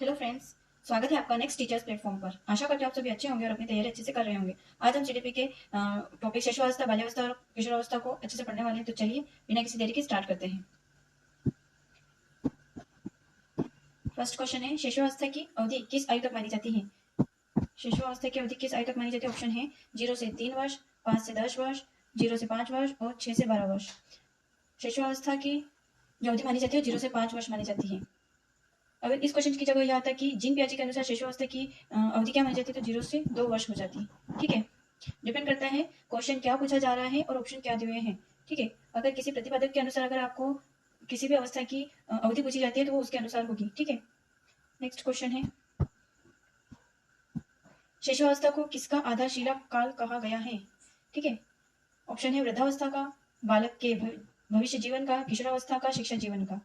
Hello friends, स्वागत है आपका नेक्स्ट टीचर्स प्लेटफॉर्म पर। आशा करते हैं आप सभी अच्छे होंगे और अपनी तैयारी अच्छे से कर रहे होंगे। आज हम सीडीपी के टॉपिक शिशुअवस्था, बाल्यावस्था और किशोरावस्था को अच्छे से पढ़ने वाले हैं। तो चलिए बिना किसी देरी के स्टार्ट करते हैं। फर्स्ट क्वेश्चन है, शिशुअवस्था की अवधि किस आयु तक मानी जाती है? शिशुअवस्था की अवधि किस आयु तक मानी जाती है? ऑप्शन है 0 से 3 वर्ष, 5 से 10 वर्ष, 0 से 5 वर्ष और 6 से 12 वर्ष। शिशुअवस्था की जो अवधि मानी जाती है 0 से 5 वर्ष मानी जाती है। अगर इस क्वेश्चन की जगह यह आता कि जिन पियाजी के अनुसार शिशुअवस्था की अवधि क्या मानी जाती है, तो 0 से 2 वर्ष हो जाती है। ठीक है, डिपेंड करता है क्वेश्चन क्या पूछा जा रहा है और ऑप्शन क्या दिए हैं। ठीक है, अगर किसी प्रतिपादक के अनुसार अगर आपको किसी भी अवस्था की अवधि पूछी जाती है तो वो उसके अनुसार होगी। ठीक है, नेक्स्ट क्वेश्चन है, शिशुअवस्था को किसका आधारशिला काल कहा गया है? ठीक है, ऑप्शन है वृद्धावस्था का, बालक के भविष्य जीवन का, किशोरावस्था का, शिक्षा जीवन का।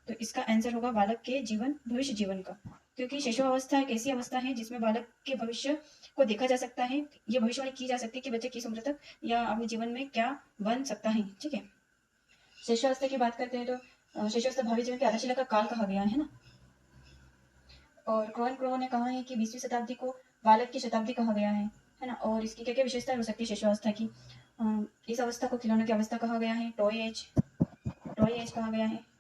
तो इसका आंसर होगा बालक के जीवन भविष्य जीवन का, क्योंकि शिशुअवस्था एक ऐसी अवस्था है जिसमें बालक के भविष्य को देखा जा सकता है। ये भविष्यवाणी की जा सकती है कि बच्चे किस उम्र तक या अपने जीवन में क्या बन सकता है। ठीक है, शिशुअवस्था की बात करते हैं तो शिशुअवस्था भावी जीवन के आधारशिला का काल कहा गया है ना। और क्रो ने कहा है कि 20वीं शताब्दी को बालक की शताब्दी कहा गया है ना। और इसकी क्या क्या विशेषता हो सकती है शिशुअवस्था की? इस अवस्था को खिलौने की अवस्था कहा गया है, टॉय एज कहा गया है,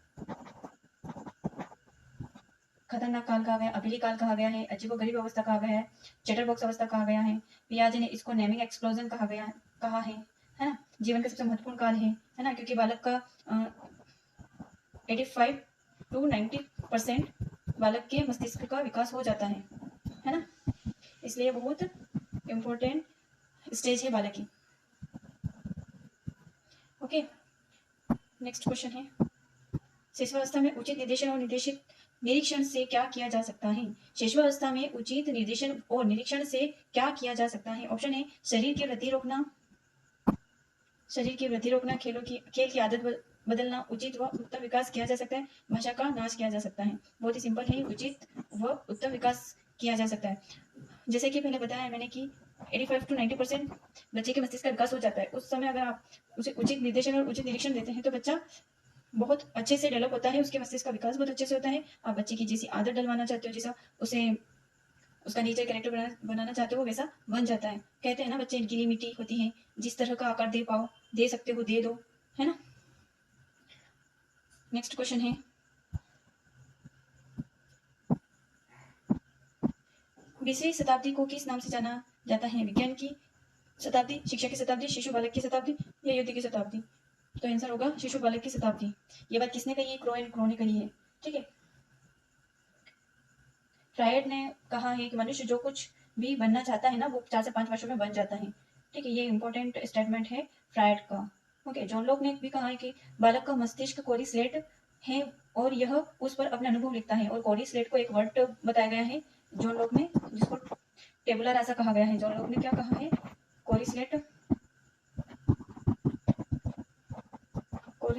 खतरनाक काल कहा गया, अभिली काल कहा गया है, अजीबोगरीब अवस्था कहा गया है, चटर बॉक्स अवस्था कहा गया है। पियाजे ने इसको नेमिंग एक्सप्लोजन कहा है ना। जीवन का सबसे महत्वपूर्ण काल है ना, क्योंकि बालक का 85 to 90% बालक के मस्तिष्क का विकास हो जाता है ना। इसलिए बहुत इम्पोर्टेंट स्टेज है बालक की। ओके, नेक्स्ट क्वेश्चन है, शिशुअवस्था में उचित निर्देशन और निर्देशित निरीक्षण से क्या किया जा सकता है? शिशुअवस्था में उचित निर्देशन और निरीक्षण से क्या किया जा सकता है? ऑप्शन है शरीर की वृद्धि रोकना, खेल की आदत बदलना, उचित व उत्तम विकास किया जा सकता है, भाषा का नाश किया जा सकता है। बहुत ही सिंपल है, उचित व उत्तम विकास किया जा सकता है। जैसे कि पहले बताया मैंने कि 85 to 90% बच्चे के मस्तिष्क का विकास हो जाता है। उस समय अगर आप उसे उचित निर्देशन और उचित निरीक्षण देते हैं तो बच्चा बहुत अच्छे से डेवलप होता है, उसके मस्तिष्क का विकास बहुत अच्छे से होता है। आप बच्चे की जैसी आदत डलवाना चाहते हो, जैसा उसे उसका नेचर कैरेक्टर बनाना चाहते हो, वैसा बन जाता है। कहते हैं ना, बच्चे गीली मिट्टी होती है, जिस तरह का आकार दे सकते हो दे दो, है ना। नेक्स्ट क्वेश्चन है, 20वीं शताब्दी को किस नाम से जाना जाता है? विज्ञान की शताब्दी, शिक्षा की शताब्दी, शिशु बालक की शताब्दी या युद्ध की शताब्दी? तो आंसर होगा शिशु बालक की शताब्दी। ये बात किसने कही है? क्रो ने कही है। ठीक है, फ्रायड ने कहा है कि मनुष्य जो कुछ भी बनना चाहता है ना, वो 4 से 5 वर्षों में बन जाता है। ठीक है, ये इंपॉर्टेंट स्टेटमेंट है फ्रायड का। ओके, जॉन लॉक ने भी कहा है कि बालक का मस्तिष्क कोरी स्लेट है और यह उस पर अपने अनुभव लिखता है। और कोरी स्लेट को एक वर्ड बताया गया है जॉन लॉक ने, जिसको टेबुलर रासा कहा गया है। जॉन लॉक ने क्या कहा है? कोरी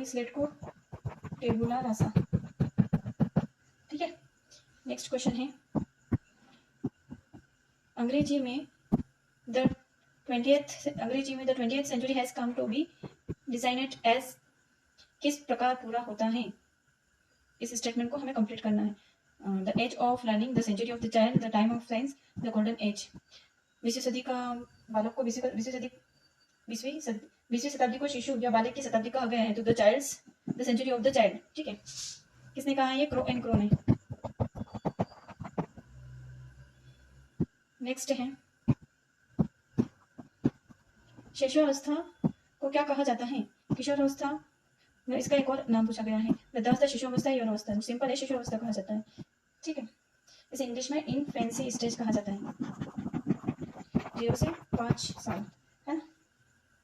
स्लेट को टेबुला रासा। ठीक है, नेक्स्ट क्वेश्चन है, अंग्रेजी में the 20th century has come to be designed as किस प्रकार पूरा होता है? इस स्टेटमेंट को हमें कंप्लीट करना है। The age of learning, the century of the child, the time of science, the golden age. 20वीं सदी का बालक को 20वीं शताब्दी को शिशु या बालक की शताब्दी कहा गया है। तो the century of the child. ठीक है, किसने कहा है? ये क्रो ने। नेक्स्ट है, शिशुअवस्था को क्या कहा जाता है? किशोरावस्था, इसका एक और नाम पूछा गया है, वृद्धावस्था, शिशुअवस्था, यौनावस्था। सिंपल है, शिशुअवस्था कहा जाता है। ठीक है, इसे इंग्लिश में इनफेंसी स्टेज कहा जाता है, 0 से 5 साल, है ना।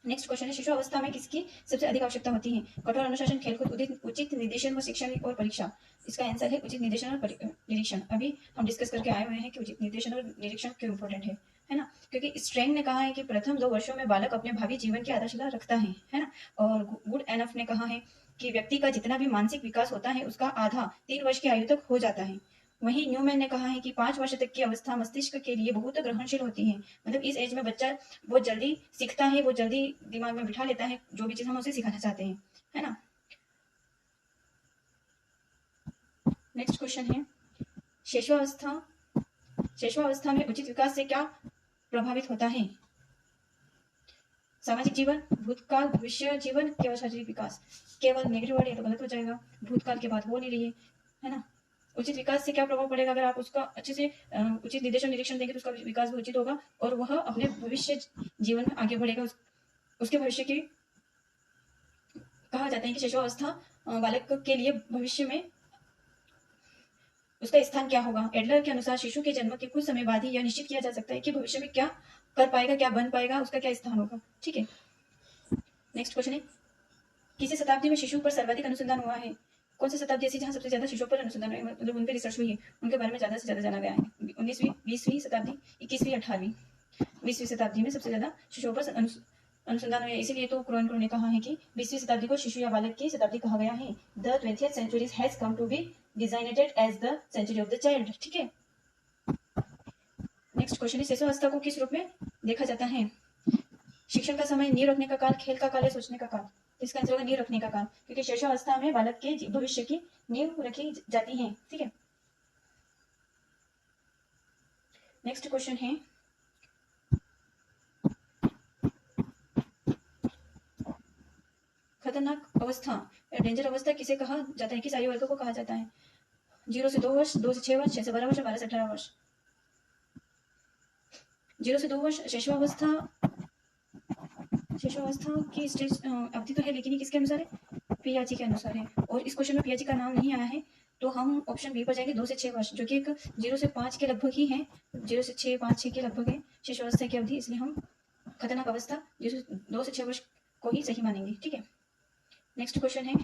नेक्स्ट क्वेश्चन है, शिशु अवस्था में किसकी सबसे अधिक आवश्यकता होती है? कठोर अनुशासन, खेलकूद, उचित निर्देशन व शिक्षण और परीक्षा। इसका आंसर है उचित निर्देशन और निरीक्षण। अभी हम डिस्कस करके आए हुए हैं कि उचित निर्देशन और निरीक्षण क्यों इंपॉर्टेंट है ना। क्योंकि स्ट्रेंग ने कहा है कि प्रथम 2 वर्षों में बालक अपने भावी जीवन की आधारशिला रखता है ना। और गुड एनफ ने कहा है कि व्यक्ति का जितना भी मानसिक विकास होता है उसका आधा 3 वर्ष की आयु तक हो जाता है। वहीं न्यूमैन ने कहा है कि 5 वर्ष तक की अवस्था मस्तिष्क के लिए बहुत ग्रहणशील होती है। मतलब इस एज में बच्चा बहुत जल्दी सीखता है, वो जल्दी दिमाग में बिठा लेता है जो भी चीज हम उसे सिखाना चाहते हैं, है ना। नेक्स्ट क्वेश्चन है, शैशवावस्था में उचित विकास से क्या प्रभावित होता है? सामाजिक जीवन, भूतकाल, भविष्य जीवन, केवल शारीरिक विकास। केवल नेगेटिव वर्ड, ये तो गलत हो जाएगा, भूतकाल की बात हो नहीं रही है ना। उचित विकास से क्या प्रभाव पड़ेगा? अगर आप उसका अच्छे से उचित निर्देशन निरीक्षण देंगे तो उसका विकास भी उचित होगा और वह अपने भविष्य जीवन में आगे बढ़ेगा। उसके भविष्य की कहा जाता है कि शैशवावस्था बालक के लिए भविष्य में उसका स्थान क्या होगा। एडलर के अनुसार शिशु के जन्म के कुछ समय बाद ही यह निश्चित किया जा सकता है कि भविष्य में क्या कर पाएगा, क्या बन पाएगा, उसका क्या स्थान होगा। ठीक है, नेक्स्ट क्वेश्चन है, किसी शताब्दी में शिशु पर सर्वाधिक अनुसंधान हुआ है? कौन सी शताब्दी ऐसी जहां सबसे ज्यादा शिशुओं पर अनुसंधान हुआ है, मतलब उन पर रिसर्च हुई है, उनके बारे में ज्यादा से ज्यादा जाना गया है? 19वीं, 20वीं शताब्दी, 21वीं, 18वीं? 20वीं शताब्दी में सबसे ज्यादा शिशुओं पर अनुसंधान हुआ है। इसीलिए तो कुरान ने कहा है कि 20वीं शताब्दी को शिशु या बालक की शताब्दी कहा गया है। The 20th century has come to be designated as the century of the child. ठीक है, नेक्स्ट क्वेश्चन है, शैशवावस्था को किस रूप में देखा जाता है? शिक्षण का समय, नींव रखने का काल, खेल का काल या सोचने का काल? इसका आंसर होगा नींव रखने का काल, क्योंकि शैशवावस्था में बालक के भविष्य की नींव रखी जाती है। ठीक है, नेक्स्ट क्वेश्चन है, खतरनाक अवस्था, डेंजर अवस्था किसे कहा जाता है? किस आयु वर्ग को कहा जाता है? 0 से 2 वर्ष, 2 से 6 वर्ष, 6 से 12 वर्ष, 12 से 18 वर्ष? 0 से 2 वर्ष शैशवावस्था की स्टेज अवधि तो है, लेकिन ये किसके अनुसार है? पियाजी के अनुसार है। और इस क्वेश्चन में पियाजी का नाम नहीं आया है, तो हम ऑप्शन बी पर जाएंगे, 2 से 6 वर्ष, जो कि एक 0 से 5 के लगभग ही है। 0 से 6, 5, 6 के लगभग है शैशवावस्था की अवधि, इसलिए हम खतरनाक अवस्था 2 से 6 वर्ष को ही सही मानेंगे। ठीक है, नेक्स्ट क्वेश्चन है,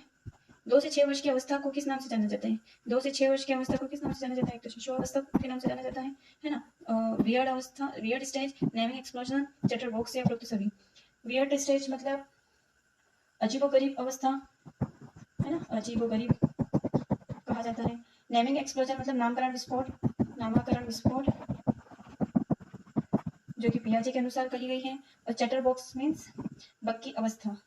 2 से 6 वर्ष की अवस्था को किस नाम से जाना जाता है? 2 से 6 वर्ष की अवस्था को किस नाम से जाना जाता है? तो शिशुअवस्था के नाम से जाना जाता है ना। वियर्ड अवस्था, weird stage, naming explosion, chatter box या उपरोक्त सभी? वियर्ड स्टेज मतलब अजीबोगरीब अवस्था, है ना, अजीबोगरीब कहा जाता है। नेमिंग एक्सप्लोजन मतलब नामकरण विस्फोट, नामकरण विस्फोट, जो कि पियाजे के अनुसार कही गई है। और चैटर बॉक्स मीन्स बक्की अवस्था।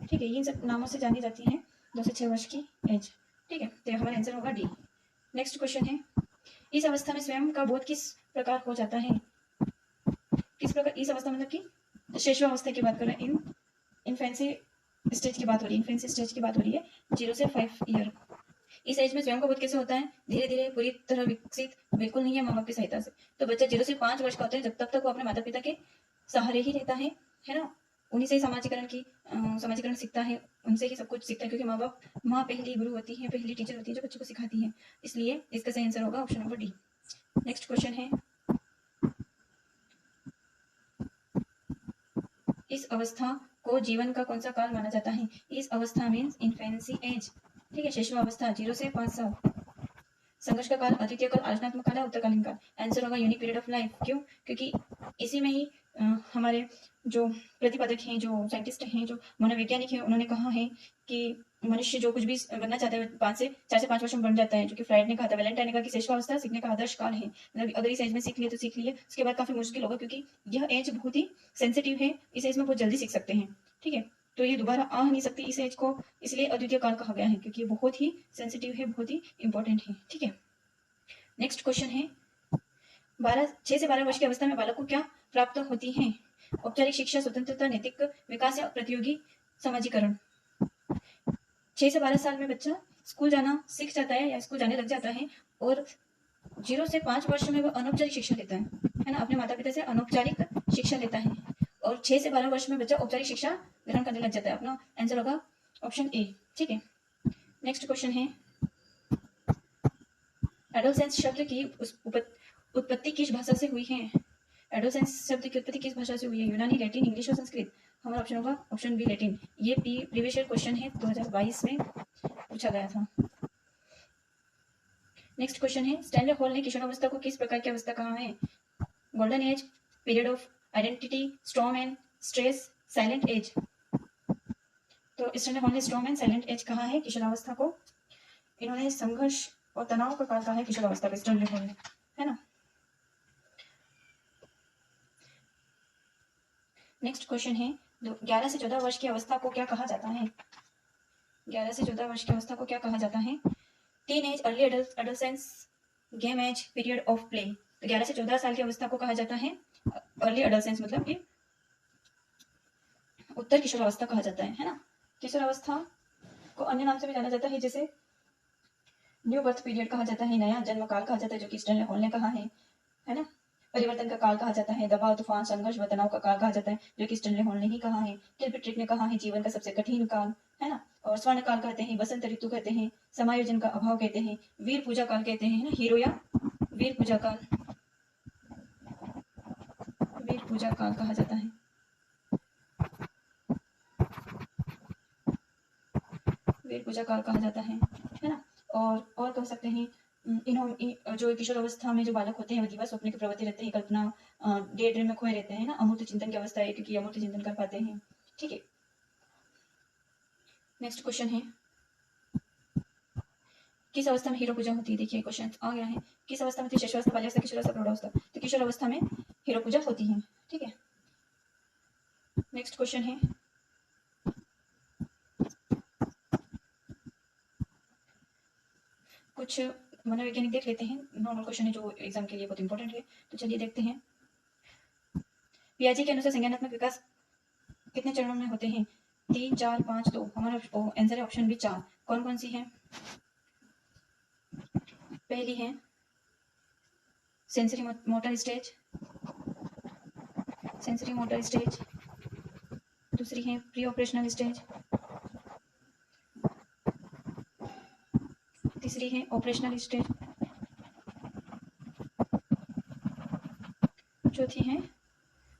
ठीक है, ये सब नामों से जानी जाती है 2 से 6 वर्ष की एज। ठीक है, तो हमारा आंसर होगा डी। नेक्स्ट क्वेश्चन है, इस अवस्था में स्वयं का बोध किस प्रकार हो जाता है? किस प्रकार? इस अवस्था मतलब कि शैशवावस्था की बात कर रहे हैं, इन्फेंसी स्टेज की बात हो रही है, इन्फेंसी स्टेज की बात हो रही है, 0 से 5 ईयर। इस एज में स्वयं का बोध कैसे होता है? धीरे धीरे, पूरी तरह विकसित बिल्कुल नहीं है माँ बाप की सहायता से। तो बच्चा 0 से 5 वर्ष का होता है, जब तक वो अपने माता पिता के सहारे ही रहता है ना। उन्हीं से ही समाजीकरण सीखता है, उनसे ही सब कुछ सीखता है, क्योंकि माँ पहली गुरु होती है, पहली टीचर होती है जो बच्चे को सिखाती है। इसलिए इसका सही आंसर होगा option number D. Next question है, इस अवस्था को जीवन का कौन सा काल माना जाता है? इस अवस्था मीन्स इन्फेंसी एज। ठीक है, शैशवावस्था 0 से 5 साल। संघर्ष का काल, अद्वितीय काल, आलोचनात्मक काल, उत्तरकालीन काल? आंसर होगा यूनिक पीरियड ऑफ लाइफ। क्यों? क्योंकि इसी में ही हमारे जो प्रतिपादक हैं, जो साइंटिस्ट हैं, जो मनोवैज्ञानिक हैं, उन्होंने कहा है कि मनुष्य जो कुछ भी बनना चाहता है 4 से 5 वर्ष में बन जाता है, जो कि फ्राइड ने कहा था। वैलेंटाइन ने कहा कि शैशवावस्था सीखने का आदर्श काल है, मतलब अगर इस एज में सीख लिए तो सीख लिए, उसके बाद काफी मुश्किल होगा, क्योंकि यह एज बहुत ही सेंसिटिव है। इस एज में बहुत जल्दी सीख सकते हैं। ठीक है, तो ये दोबारा आ नहीं सकती इस एज को, इसलिए अद्वितीय काल कहा गया है, क्योंकि ये बहुत ही सेंसिटिव है, बहुत ही इंपॉर्टेंट है। ठीक है, नेक्स्ट क्वेश्चन है, 6 से 12 वर्ष की अवस्था में बालक को क्या प्राप्त होती है? औपचारिक शिक्षा, स्वतंत्रता, नैतिक विकास या प्रतियोगी समाजीकरण? 6 से 12 साल में बच्चा स्कूल जाना सीख जाता है या स्कूल जाने लग जाता है, और 0 से 5 वर्ष में वो अनौपचारिक शिक्षा लेता है ना, अपने माता पिता से अनौपचारिक शिक्षा लेता है। और 6 से 12 वर्ष में बच्चा औपचारिक शिक्षा ग्रहण करने लग जाता है। अपना आंसर होगा ऑप्शन ए। ठीक है, नेक्स्ट क्वेश्चन है, एडोलसेंस शब्द की उत्पत्ति किस भाषा से हुई है? एडोलसेंस शब्द की उत्पत्ति किस भाषा से हुई है? यूनानी, लैटिन, इंग्लिश और संस्कृत? हमारा ऑप्शन होगा ऑप्शन बी, लैटिन। ये प्रीवियस ईयर क्वेश्चन है, 2022 में पूछा गया था। नेक्स्ट क्वेश्चन है, स्टैनले हॉल ने किशोरावस्था को किस प्रकार की अवस्था कहा है? Golden age, period of identity, strong and stress, silent age? तो स्टैनले हॉल ने स्ट्रॉन्ग एंड साइलेंट एज कहा है किशोरावस्था को। इन्होंने संघर्ष और तनाव का काल कहा है किशोरावस्था को, स्टैनले हॉल ने, है ना। नेक्स्ट क्वेश्चन है, 11 से 14 वर्ष की अवस्था को क्या कहा जाता है? 11 से 14 वर्ष की अवस्था को क्या कहा जाता है? Teen age, early adolescence, game age, period of play. तो 11 से 14 साल की अवस्था को कहा जाता है अर्ली एडोलेसेंस, मतलब कि उत्तर किशोरावस्था कहा जाता है ना। किशोरावस्था को अन्य नाम से भी जाना जाता है, जैसे न्यू बर्थ पीरियड कहा जाता है, नया जन्म काल कहा जाता है, जो कि स्टैनले हॉल ने कहा है ना। परिवर्तन का काल कहा जाता है, दबाव, तूफान, संघर्ष व तनाव का काल कहा जाता है, जो कि स्टैनले हॉल ने ही कहा है। किल्पट्रिक ने कहा है जीवन का सबसे कठिन काल, है ना। और स्वर्ण काल कहते हैं, बसंत ऋतु कहते हैं, समायोजन का अभाव कहते हैं, वीर पूजा काल कहते हैं ना, हीरो या वीर पूजा काल, वीर पूजा काल कहा जाता है। वीर पूजा काल कहा जाता है ना। और कह सकते हैं जो किशोर अवस्था में जो बालक होते हैं वो दिवा स्वप्न की प्रवृत्ति रहते हैं, कल्पना, डे ड्रीम में खोए रहते हैं ना। अमूर्त चिंतन की अवस्था है, क्योंकि अमूर्त चिंतन कर पाते हैं। ठीक है, नेक्स्ट क्वेश्चन है, किस अवस्था में हीरो पूजा होती है? देखिए क्वेश्चन आ गया है, किस अवस्था में? शिशुअवस्था, बाल्यावस्था, किशोरावस्था, प्रौढ़ावस्था। तो किशोर अवस्था में हीरो पूजा होती है। ठीक है, नेक्स्ट क्वेश्चन है, कुछ मनोवैज्ञानिक देख लेते हैं, नॉर्मल क्वेश्चन है जो एग्जाम के लिए बहुत इंपॉर्टेंट है। तो चलिए देखते हैं। पियाजे के अनुसार संज्ञानात्मक विकास कितने चरणों में होते हैं? 3, 4, 5, 2। हमारा आंसर है ऑप्शन बी 4। कौन कौन सी है? पहली है sensory motor stage, sensory motor stage. दूसरी है प्री ऑपरेशनल स्टेज, तीसरी है ऑपरेशनल स्टेज, चौथी है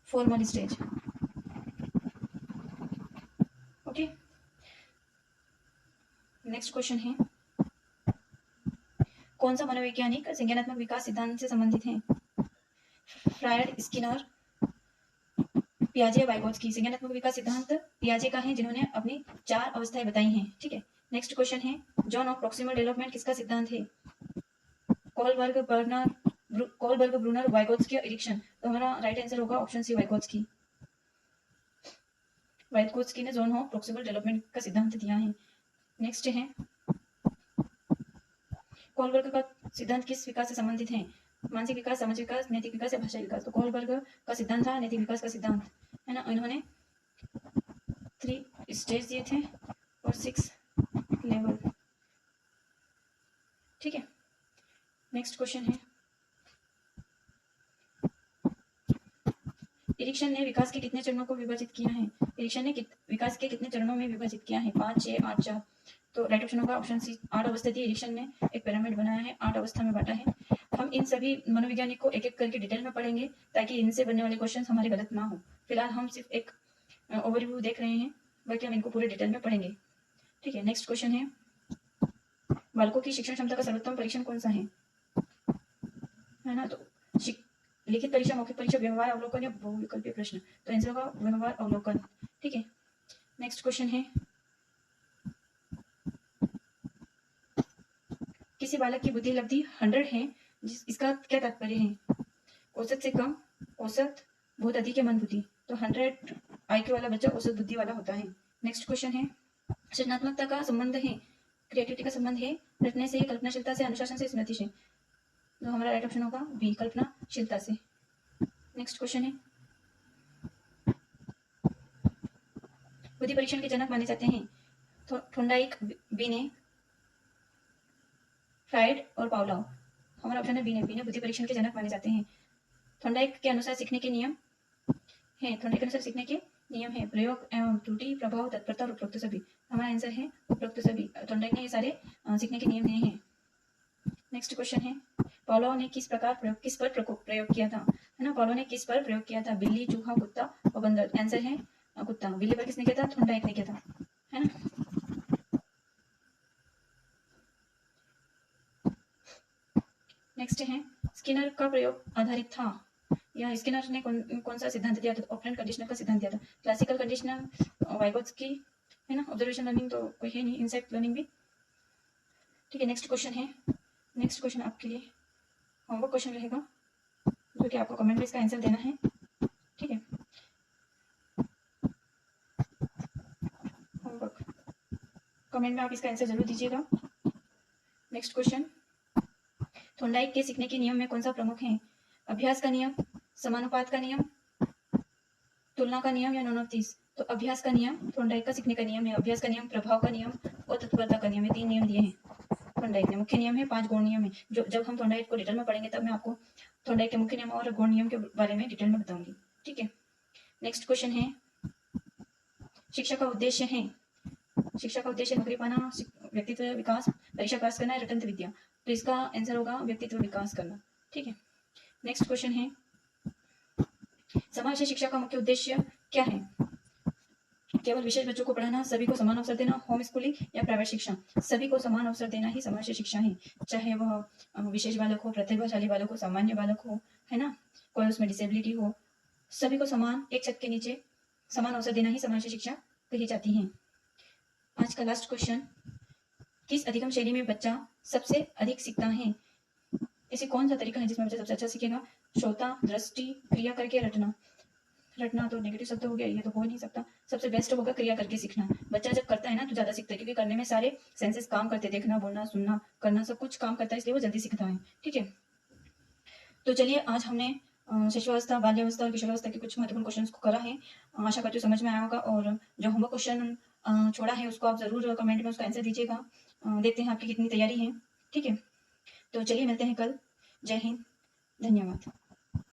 formal stage. Okay, next question है, कौन सा मनोवैज्ञानिक संज्ञानात्मक विकास सिद्धांत से संबंधित है? फ्रायड, स्किनर, पियाजे, वाइगोत्स्की। संज्ञानात्मक विकास सिद्धांत पियाजे का है, जिन्होंने अपनी 4 अवस्थाएं बताई हैं। ठीक है, नेक्स्ट क्वेश्चन है, जोन ऑफ प्रॉक्सिमल डेवलपमेंट किसका सिद्धांत है? कोलबर्ग, ब्रूनर, वाइगोत्स्की और एरिक्सन। तो हमारा राइट आंसर होगा ऑप्शन सी, वाइगोत्स्की। वाइगोत्स्की ने जोन ऑफ प्रॉक्सिमल डेवलपमेंट का सिद्धांत दिया है। नेक्स्ट है, कोलबर्ग का सिद्धांत किस विकास से संबंधित है? मानसिक विकास, सामाजिक विकास, नैतिक विकास या भाषा विकास। तो कोलबर्ग का सिद्धांत था नैतिक विकास का सिद्धांत, है ना। इन्होंने 3 स्टेज दिए थे और 6 लेवल। ठीक है, नेक्स्ट क्वेश्चन है, एरिक्सन ने विकास के कितने चरणों को विभाजित किया है? एरिक्सन ने विकास के कितने चरणों में विभाजित किया है? 5, 6, 8, 4। तो राइट ऑप्शन होगा ऑप्शन सी, 8 अवस्था थी। एरिक्सन ने एक पिरामिड बनाया है, 8 अवस्था में बांटा है। हम इन सभी मनोवैज्ञानिक को एक एक करके डिटेल में पढ़ेंगे, ताकि इनसे बनने वाले क्वेश्चन हमारे गलत ना हो। फिलहाल हम सिर्फ एक ओवरव्यू देख रहे हैं, बाकी हम इनको पूरे डिटेल में पढ़ेंगे। ठीक है, नेक्स्ट क्वेश्चन है, बालकों की शिक्षण क्षमता का सर्वोत्तम परीक्षण कौन सा है ना। तो लिखित परीक्षा, मौखिक परीक्षा, व्यवहार अवलोकन या बहुविकल्पीय प्रश्न। तो आंसर होगा व्यवहार अवलोकन। ठीक है, नेक्स्ट क्वेश्चन है, किसी बालक की बुद्धि लब्धि 100 है, इसका क्या तात्पर्य है? औसत से कम, औसत, बहुत अधिक या मंद बुद्धि। तो 100 IQ वाला बच्चा औसत बुद्धि वाला होता है। नेक्स्ट क्वेश्चन है, सृजनात्मकता का संबंध है, क्रिएटिविटी का संबंध है रटने से, कल्पनाशीलता से, अनुशासन से, स्मृति से। तो हमारा राइट ऑप्शन होगा बी, कल्पनाशीलता से। नेक्स्ट क्वेश्चन है, बुद्धि परीक्षण के जनक माने जाते हैं थोंडाइक, बिने, फ्रायड और पावलोव। हमारा ऑप्शन है बिने बुद्धि परीक्षण के जनक माने जाते हैं। थोंडाइक के अनुसार सीखने के नियम है, थोंडाइक के अनुसार सीखने के नियम है प्रयोग एवं त्रुटि, प्रभाव, तत्परता और उपरोक्त सभी। हमारा आंसर है उपरोक्त सभी। थोंडाइक ने ये सारे सीखने के नियम दिए हैं। नेक्स्ट क्वेश्चन है, पावलोव ने किस पर प्रयोग किया था, है ना। पावलोव ने किस पर प्रयोग किया था? बिल्ली, चूहा, कुत्ता और बंदर। आंसर है कुत्ता। बिल्ली पर किसने किया था? थोंडाइक ने किया था, है ना। नेक्स्ट है, स्किनर का प्रयोग आधारित था, या स्किनर ने कौन सा सिद्धांत दिया था? ऑपरेंट कंडीशनर का सिद्धांत दिया था। क्लासिकल कंडीशनर, वाइगोत्स्की, है ना। ऑब्जर्वेशन लर्निंग तो कोई है नहीं, इंसेक्ट लर्निंग भी। ठीक है, नेक्स्ट क्वेश्चन है, नेक्स्ट क्वेश्चन आपके लिए होमवर्क क्वेश्चन रहेगा, जो कि आपको कमेंट में इसका आंसर देना है। ठीक है, होमवर्क कमेंट में आप इसका आंसर जरूर दीजिएगा। नेक्स्ट क्वेश्चन, थोंडाइक के सीखने के नियम में कौन सा प्रमुख है? अभ्यास का नियम, समानुपात का नियम, तुलना का नियम या नॉन ऑफ दिस? तो अभ्यास का नियम थोंडाइक का सीखने का नियम है। अभ्यास का नियम, प्रभाव का नियम और तत्परता का नियम, ये 3 नियम दिए हैं थोंडाइक ने। मुख्य नियम है 5 गौण नियम है। जो जब हम थोंडाइक को डिटेल में पढ़ेंगे तब मैं आपको थोंडाइक के मुख्य नियम और गौण नियम के बारे में डिटेल में बताऊंगी। ठीक है, नेक्स्ट क्वेश्चन है, शिक्षा का उद्देश्य है, शिक्षा का उद्देश्य नौकरी पाना, व्यक्तित्व विकास, परीक्षा पास करना है, रटंत विद्या। तो इसका आंसर होगा व्यक्तित्व विकास करना। ठीक है, नेक्स्ट क्वेश्चन है, समाज शिक्षा का मुख्य उद्देश्य क्या है? केवल विशेष बच्चों को पढ़ाना, सभी को समान अवसर देना, होम स्कूलिंग या प्राइवेट शिक्षा? सभी को समान अवसर देना ही समाज शिक्षा है। चाहे वह विशेष बालक हो, प्रतिभाशाली बालक हो, सामान्य बालक हो, है ना, कोई उसमें डिसेबिलिटी हो, सभी को समान एक छत के नीचे समान अवसर देना ही समाज शिक्षा कही जाती है। आज का लास्ट क्वेश्चन, किस अधिगम शैली में बच्चा सबसे अधिक सीखता है? ऐसे कौन सा तरीका है जिसमें बच्चा सबसे अच्छा सीखेगा? श्रोता, दृष्टि, क्रिया करके, रटना। रटना तो नेगेटिव शब्द हो गया, ये तो हो नहीं सकता। सबसे बेस्ट होगा क्रिया करके सीखना। बच्चा जब करता है ना तो ज्यादा सीखता है, क्योंकि करने में सारे सेंसेस काम करते हैं, देखना, बोलना, सुनना, करना, सब कुछ काम करता है, इसलिए वो जल्दी सीखता है। ठीक है, तो चलिए आज हमने शिशुअवस्था, बाल्यावस्था और किशोरावस्था के कुछ महत्वपूर्ण क्वेश्चंस को करा है। आशा करती हूँ समझ में आया होगा, और जो होमवर्क क्वेश्चन छोड़ा है उसको आप जरूर कमेंट में उसका आंसर दीजिएगा। देखते हैं आपकी कितनी तैयारी है। ठीक है, तो चलिए मिलते हैं कल। जय हिंद, धन्यवाद।